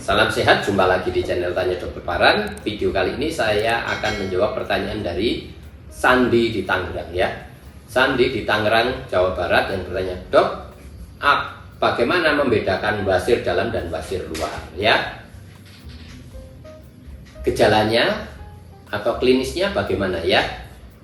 Salam sehat, jumpa lagi di channel Tanya Dokter Paran. Video kali ini saya akan menjawab pertanyaan dari Sandi di Tangerang ya. Sandi di Tangerang, Jawa Barat yang bertanya, "Dok, bagaimana membedakan basir dalam dan basir luar?" Ya. Gejalanya atau klinisnya bagaimana ya?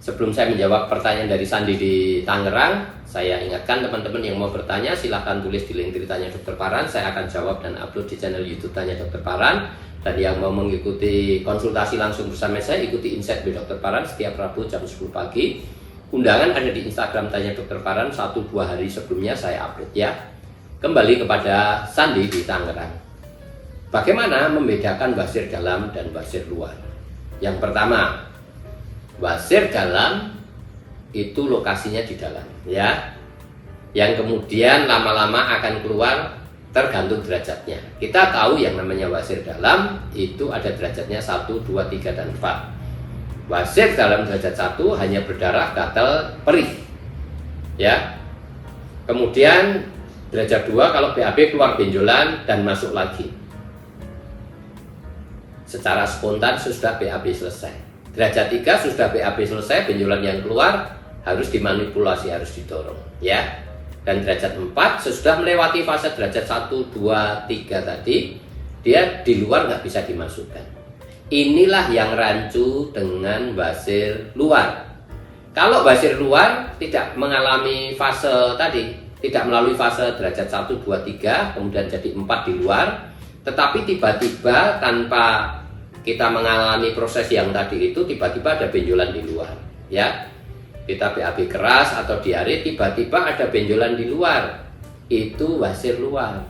Sebelum saya menjawab pertanyaan dari Sandi di Tangerang, saya ingatkan teman-teman yang mau bertanya silahkan tulis di link Tanya Dokter Paran. Saya akan jawab dan upload di channel YouTube Tanya Dokter Paran. Dan yang mau mengikuti konsultasi langsung bersama saya, ikuti Insight by Dokter Paran setiap Rabu jam 10 pagi. Undangan ada di Instagram Tanya Dokter Paran 1-2 hari sebelumnya saya upload ya. Kembali kepada Sandi di Tangerang. Bagaimana membedakan basir dalam dan basir luar? Yang pertama, basir dalam itu lokasinya di dalam ya, yang kemudian lama-lama akan keluar tergantung derajatnya. Kita tahu yang namanya basir dalam itu ada derajatnya 1, 2, 3, dan 4. Basir dalam derajat 1 hanya berdarah, gatal, perih ya. Kemudian derajat 2 kalau BAB keluar benjolan dan masuk lagi. Secara spontan sudah BAB selesai. Derajat 3 sudah BAB selesai, benjolan yang keluar harus dimanipulasi, harus didorong ya. Dan derajat 4 sesudah melewati fase derajat 1, 2, 3 tadi, dia di luar nggak bisa dimasukkan. Inilah yang rancu dengan basir luar. Kalau basir luar tidak mengalami fase tadi, tidak melalui fase derajat 1, 2, 3 kemudian jadi 4 di luar, tetapi tiba-tiba tanpa kita mengalami proses yang tadi itu, tiba-tiba ada benjolan di luar ya. Kita BAB keras atau diare, tiba-tiba ada benjolan di luar, itu basir luar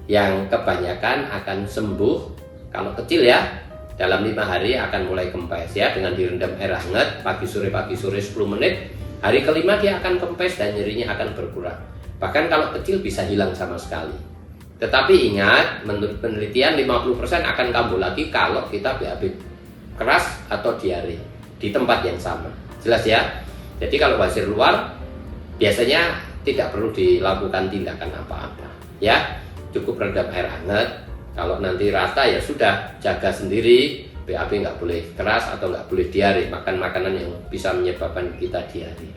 yang kebanyakan akan sembuh. Kalau kecil ya, dalam 5 hari akan mulai kempes ya, dengan direndam air hangat pagi sore 10 menit. Hari kelima dia akan kempes dan nyerinya akan berkurang. Bahkan kalau kecil bisa hilang sama sekali. Tetapi ingat, menurut penelitian 50% akan kambuh lagi kalau kita BAB keras atau diare di tempat yang sama. Jelas ya? Jadi kalau basir luar biasanya tidak perlu dilakukan tindakan apa-apa ya. Cukup rendam air hangat. Kalau nanti rata ya sudah, jaga sendiri, BAB nggak boleh keras atau nggak boleh diare, makan makanan yang bisa menyebabkan kita diare.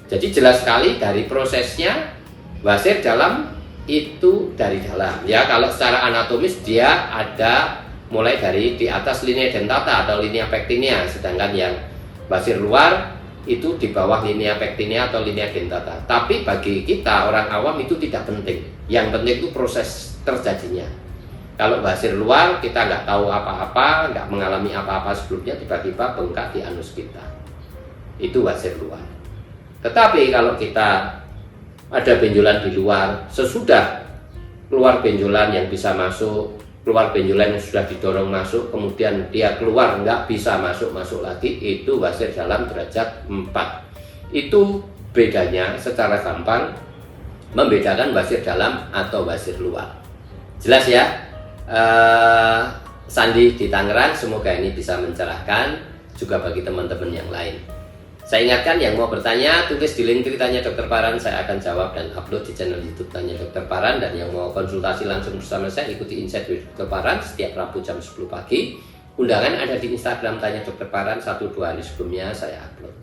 Jadi jelas sekali dari prosesnya, basir dalam itu dari dalam ya. Kalau secara anatomis dia ada mulai dari di atas linea dentata atau linea pectinea, sedangkan yang basir luar itu di bawah linea pectinea atau linea dentata. Tapi bagi kita orang awam itu tidak penting. Yang penting itu proses terjadinya. Kalau basir luar kita nggak tahu apa-apa, nggak mengalami apa-apa sebelumnya, tiba-tiba bengkak di anus kita, itu basir luar. Tetapi kalau kita ada benjolan di luar, sesudah keluar benjolan yang bisa masuk, keluar benjolan yang sudah didorong masuk, kemudian dia keluar nggak bisa masuk lagi, itu basir dalam derajat 4. Itu bedanya secara gampang membedakan basir dalam atau basir luar. Jelas ya? Sandi di Tangerang, semoga ini bisa mencerahkan juga bagi teman-teman yang lain. Saya ingatkan yang mau bertanya, tulis di link Tanya Dokter Paran, saya akan jawab dan upload di channel YouTube Tanya Dokter Paran. Dan yang mau konsultasi langsung bersama saya, ikuti Insight by Dokter Paran setiap Rabu jam 10 pagi. Undangan ada di Instagram Tanya Dokter Paran 1-2 hari sebelumnya saya upload.